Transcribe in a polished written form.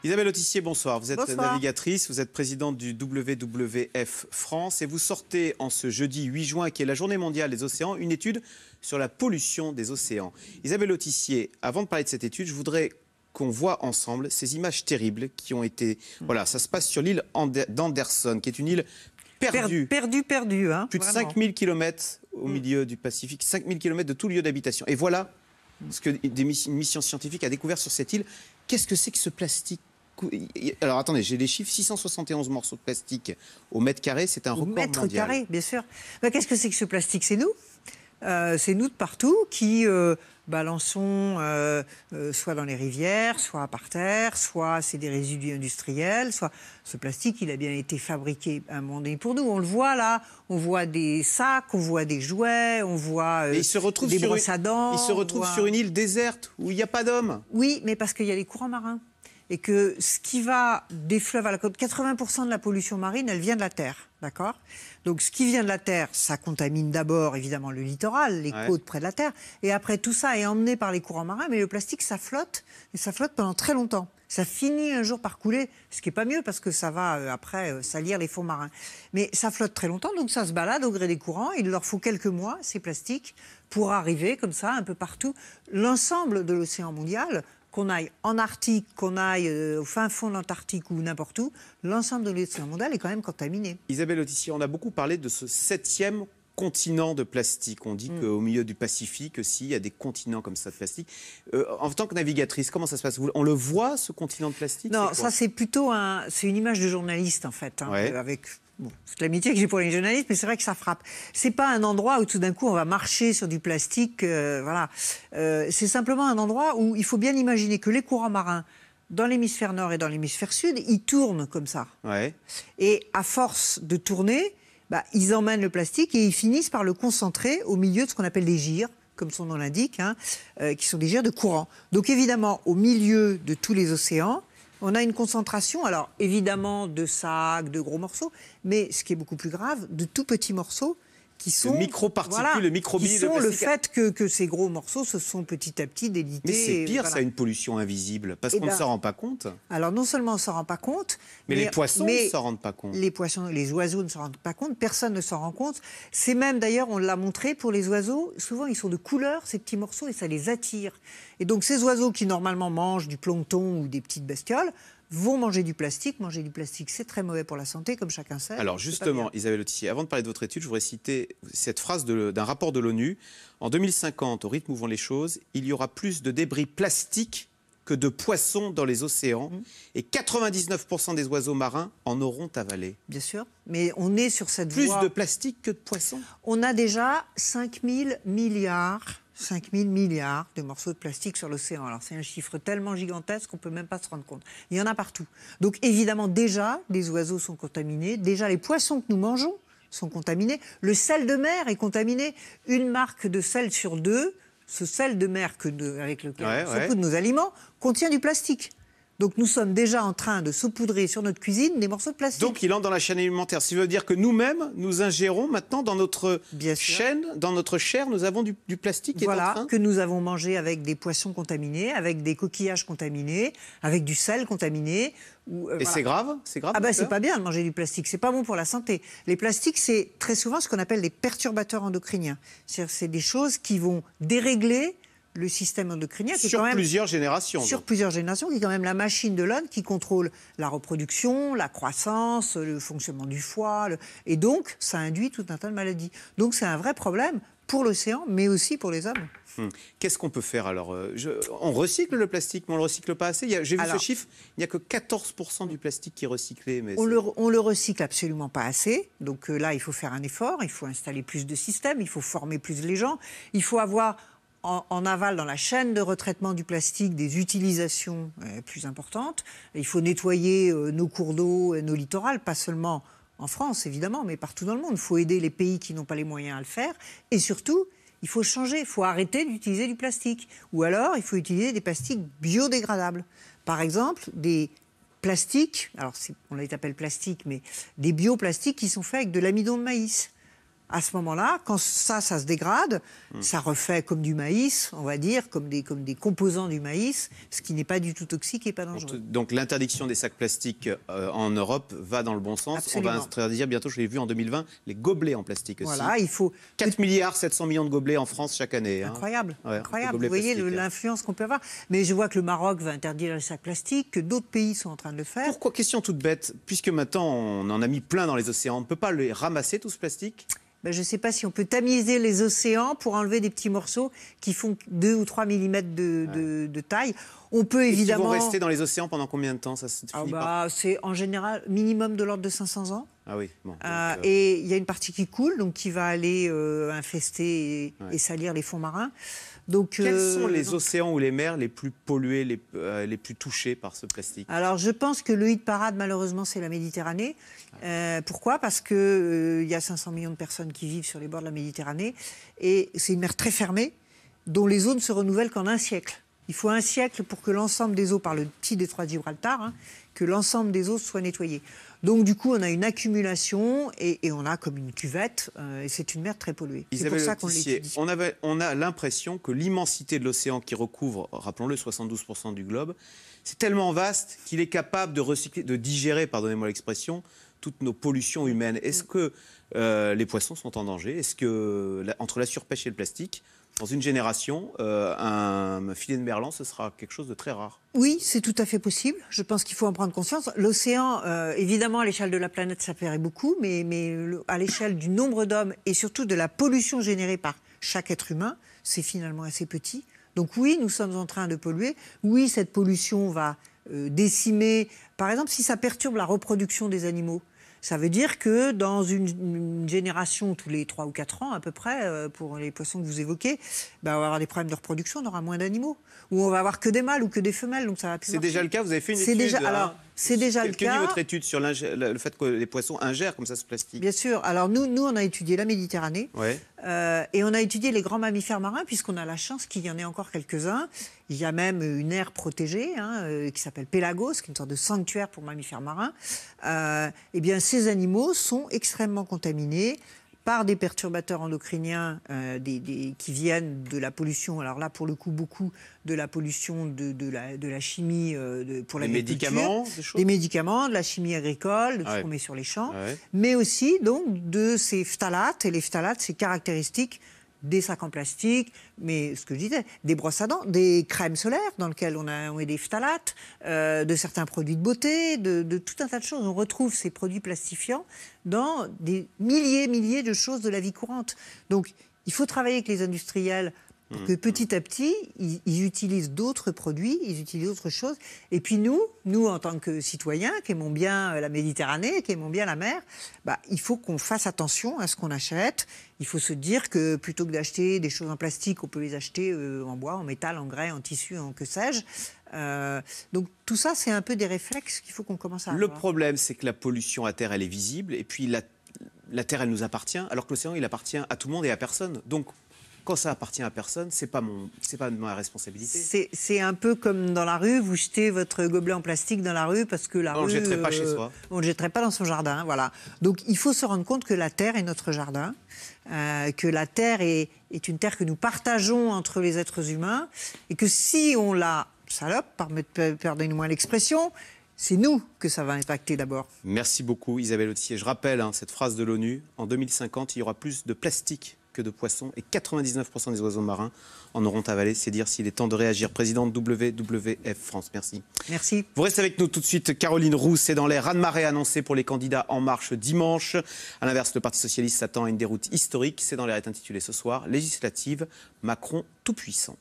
Isabelle Autissier, bonsoir. Vous êtes Bonsoir. navigatrice, vous êtes présidente du WWF France et vous sortez en ce jeudi 8 juin, qui est la journée mondiale des océans, une étude sur la pollution des océans. Isabelle Autissier, avant de parler de cette étude, je voudrais qu'on voit ensemble ces images terribles qui ont été... Voilà, ça se passe sur l'île d'Anderson, qui est une île perdue. Perdu, hein, Plus de vraiment. 5000 km au milieu du Pacifique, 5000 km de tout lieu d'habitation. Et voilà ce que une mission scientifique a découvert sur cette île. Qu'est-ce que c'est que ce plastique? Alors attendez, j'ai les chiffres, 671 morceaux de plastique au mètre carré, c'est un record mondial. Au mètre carré, bien sûr. Ben, qu'est-ce que c'est que ce plastique? C'est nous. C'est nous de partout qui balançons soit dans les rivières, soit par terre, soit c'est des résidus industriels, soit ce plastique, il a bien été fabriqué à un moment donné pour nous. On le voit là, on voit des sacs, on voit des jouets, on voit Et il se retrouve des brosses à dents. Il se retrouve sur une île déserte où il n'y a pas d'hommes. Oui, mais parce qu'il y a les courants marins. Et que ce qui va des fleuves à la côte, 80% de la pollution marine, elle vient de la terre, d'accord? Donc ce qui vient de la terre, ça contamine d'abord évidemment le littoral, les côtes près de la terre, et après tout ça est emmené par les courants marins, mais le plastique ça flotte, et ça flotte pendant très longtemps. Ça finit un jour par couler, ce qui n'est pas mieux parce que ça va après salir les fonds marins. Mais ça flotte très longtemps, donc ça se balade au gré des courants, il leur faut quelques mois, ces plastiques, pour arriver comme ça un peu partout. L'ensemble de l'océan mondial, qu'on aille en Arctique, qu'on aille au fin fond de l'Antarctique ou n'importe où, l'ensemble de l'océan mondial est quand même contaminé. Isabelle Autissier, on a beaucoup parlé de ce 7e continent de plastique. On dit qu'au milieu du Pacifique aussi, il y a des continents comme ça de plastique. En tant que navigatrice, comment ça se passe? On le voit, ce continent de plastique? Non, ça c'est plutôt c'est une image de journaliste en fait, hein, avec... Bon, c'est l'amitié que j'ai pour les journalistes, mais c'est vrai que ça frappe. C'est pas un endroit où tout d'un coup on va marcher sur du plastique, voilà. C'est simplement un endroit où il faut bien imaginer que les courants marins, dans l'hémisphère nord et dans l'hémisphère sud, ils tournent comme ça. Ouais. Et à force de tourner, ils emmènent le plastique et ils finissent par le concentrer au milieu de ce qu'on appelle des gyres, comme son nom l'indique, hein, qui sont des gyres de courant. Donc évidemment, au milieu de tous les océans, on a une concentration, alors évidemment de sacs, de gros morceaux, mais ce qui est beaucoup plus grave, de tout petits morceaux qui sont... De micro-particules, de microbilles qui de sont le plastique. fait que ces gros morceaux se sont petit à petit délités. Mais c'est pire, voilà. ça, une pollution invisible, parce qu'on ne s'en rend pas compte. Alors non seulement on ne s'en rend pas compte... Mais les poissons ne s'en rendent pas compte. Les poissons, les oiseaux ne s'en rendent pas compte, personne ne s'en rend compte. C'est même, d'ailleurs, on l'a montré pour les oiseaux, souvent ils sont de couleur, ces petits morceaux, et ça les attire. Et donc ces oiseaux qui normalement mangent du plancton ou des petites bestioles, vont manger du plastique. Manger du plastique, c'est très mauvais pour la santé, comme chacun sait. Alors justement, Isabelle Autissier, avant de parler de votre étude, je voudrais citer cette phrase d'un rapport de l'ONU. En 2050, au rythme où vont les choses, il y aura plus de débris plastiques que de poissons dans les océans. Et 99% des oiseaux marins en auront avalé. Bien sûr, mais on est sur cette voie... Plus de plastique que de poissons. On a déjà 5 000 milliards de morceaux de plastique sur l'océan. Alors c'est un chiffre tellement gigantesque qu'on ne peut même pas se rendre compte. Il y en a partout. Donc évidemment, déjà, les oiseaux sont contaminés. Déjà, les poissons que nous mangeons sont contaminés. Le sel de mer est contaminé. Une marque de sel sur deux, ce sel de mer avec lequel on saupoudre nos aliments, contient du plastique. Donc nous sommes déjà en train de saupoudrer sur notre cuisine des morceaux de plastique. Donc il entre dans la chaîne alimentaire. Ça veut dire que nous-mêmes, nous ingérons maintenant dans notre chaîne, dans notre chair, nous avons du plastique qui est en train... que nous avons mangé avec des poissons contaminés, avec des coquillages contaminés, avec du sel contaminé. Et c'est grave? C'est grave? Ah ben c'est pas bien de manger du plastique, c'est pas bon pour la santé. Les plastiques, c'est très souvent ce qu'on appelle des perturbateurs endocriniens. C'est des choses qui vont dérégler le système endocrinien. Sur plusieurs générations. Sur plusieurs générations, qui est quand même la machine de l'homme qui contrôle la reproduction, la croissance, le fonctionnement du foie. Et donc, ça induit tout un tas de maladies. Donc, c'est un vrai problème pour l'océan, mais aussi pour les hommes. Qu'est-ce qu'on peut faire alors? On recycle le plastique, mais on ne le recycle pas assez. J'ai vu ce chiffre, il n'y a que 14% du plastique qui est recyclé. Mais on le recycle absolument pas assez. Donc là, il faut faire un effort, il faut installer plus de systèmes, il faut former plus les gens. Il faut avoir... En aval, dans la chaîne de retraitement du plastique, des utilisations plus importantes. Il faut nettoyer nos cours d'eau, nos littorales, pas seulement en France, évidemment, mais partout dans le monde. Il faut aider les pays qui n'ont pas les moyens à le faire. Et surtout, il faut changer, il faut arrêter d'utiliser du plastique. Ou alors, il faut utiliser des plastiques biodégradables. Par exemple, des plastiques, alors on les appelle plastiques, mais des bioplastiques qui sont faits avec de l'amidon de maïs. À ce moment-là, quand ça se dégrade, ça refait comme du maïs, on va dire, comme des composants du maïs, ce qui n'est pas du tout toxique et pas dangereux. Donc l'interdiction des sacs plastiques en Europe va dans le bon sens. Absolument. On va interdire bientôt, je l'ai vu en 2020, les gobelets en plastique aussi. Voilà, il faut 4 milliards 700 millions de gobelets en France chaque année. Incroyable, Ouais, incroyable. Vous voyez l'influence qu'on peut avoir. Mais je vois que le Maroc va interdire les sacs plastiques, que d'autres pays sont en train de le faire. Pourquoi, question toute bête, puisque maintenant on en a mis plein dans les océans, on ne peut pas les ramasser tout ce plastique? Je ne sais pas si on peut tamiser les océans pour enlever des petits morceaux qui font 2 ou 3 mm de taille. On peut évidemment... Ils vont rester dans les océans pendant combien de temps? Ça se finit par... C'est en général minimum de l'ordre de 500 ans. Ah oui, bon. Et il y a une partie qui coule, donc qui va aller infester et salir les fonds marins. Donc, quels sont les océans ou les mers les plus pollués, les plus touchés par ce plastique? Alors, je pense que le hit parade, malheureusement, c'est la Méditerranée. Pourquoi? Parce qu'il y a 500 millions de personnes qui vivent sur les bords de la Méditerranée. Et c'est une mer très fermée, dont les eaux ne se renouvellent qu'en un siècle. Il faut un siècle pour que l'ensemble des eaux, par le petit détroit de Gibraltar, que l'ensemble des eaux soient nettoyées. Donc, du coup, on a une accumulation et on a comme une cuvette. Et c'est une mer très polluée. C'est pour ça qu'on l'étudie. On a l'impression que l'immensité de l'océan qui recouvre, rappelons-le, 72% du globe, c'est tellement vaste qu'il est capable de recycler, de digérer, pardonnez-moi l'expression, toutes nos pollutions humaines. Est-ce que les poissons sont en danger? Est-ce que, entre la surpêche et le plastique, dans une génération, un filet de merlan, ce sera quelque chose de très rare? Oui, c'est tout à fait possible. Je pense qu'il faut en prendre conscience. L'océan, évidemment, à l'échelle de la planète, ça paraît beaucoup, mais à l'échelle du nombre d'hommes et surtout de la pollution générée par chaque être humain, c'est finalement assez petit. Donc oui, nous sommes en train de polluer. Oui, cette pollution va décimer... Par exemple, si ça perturbe la reproduction des animaux, ça veut dire que dans une génération, tous les 3 ou 4 ans à peu près, pour les poissons que vous évoquez, on va avoir des problèmes de reproduction, on aura moins d'animaux. Ou on va avoir que des mâles ou que des femelles, donc ça va plus marcher. C'est déjà le cas, vous avez fait une étude. C'est déjà le cas. Quelle est votre étude sur le fait que les poissons ingèrent comme ça ce plastique? Bien sûr. Alors nous, on a étudié la Méditerranée et on a étudié les grands mammifères marins puisqu'on a la chance qu'il y en ait encore quelques-uns. Il y a même une aire protégée qui s'appelle Pélagos, qui est une sorte de sanctuaire pour mammifères marins. Eh bien, ces animaux sont extrêmement contaminés par des perturbateurs endocriniens qui viennent de la pollution. Alors là, pour le coup, beaucoup de la pollution de la chimie pour l'agriculture. Des médicaments, de la chimie agricole, de tout ce qu'on met sur les champs. Mais aussi, donc, de ces phtalates. Et les phtalates, c'est caractéristique des sacs en plastique, mais ce que je disais, des brosses à dents, des crèmes solaires dans lesquelles on met des phtalates, de certains produits de beauté, de tout un tas de choses. On retrouve ces produits plastifiants dans des milliers de choses de la vie courante. Donc, il faut travailler avec les industriels pour que petit à petit, ils utilisent d'autres produits, ils utilisent d'autres choses. Et puis nous, en tant que citoyens, qui aimons bien la Méditerranée, qui aimons bien la mer, il faut qu'on fasse attention à ce qu'on achète. Il faut se dire que plutôt que d'acheter des choses en plastique, on peut les acheter en bois, en métal, en grès, en tissu, en que sais-je. Donc tout ça, c'est un peu des réflexes qu'il faut qu'on commence à avoir. Le problème, c'est que la pollution à terre, elle est visible. Et puis la terre, elle nous appartient, alors que l'océan, il appartient à tout le monde et à personne. Donc, quand ça appartient à personne, c'est pas ma responsabilité. C'est un peu comme dans la rue, vous jetez votre gobelet en plastique dans la rue parce que la rue... On ne le jetterait pas chez soi. On ne le jetterait pas dans son jardin, voilà. Donc il faut se rendre compte que la terre est notre jardin, que la terre est une terre que nous partageons entre les êtres humains et que si on la salope, pardonnez-moi l'expression, c'est nous que ça va impacter d'abord. Merci beaucoup Isabelle Autissier. Je rappelle cette phrase de l'ONU, en 2050, il y aura plus de plastique que de poissons et 99% des oiseaux marins en auront avalé. C'est dire s'il est temps de réagir. Présidente WWF France, merci. Merci. Vous restez avec nous tout de suite. Caroline Roux, c'est dans l'air. Raz-de-marée annoncé pour les candidats En Marche dimanche. À l'inverse, le Parti Socialiste s'attend à une déroute historique. C'est dans l'air est intitulé ce soir, législative, Macron tout puissant.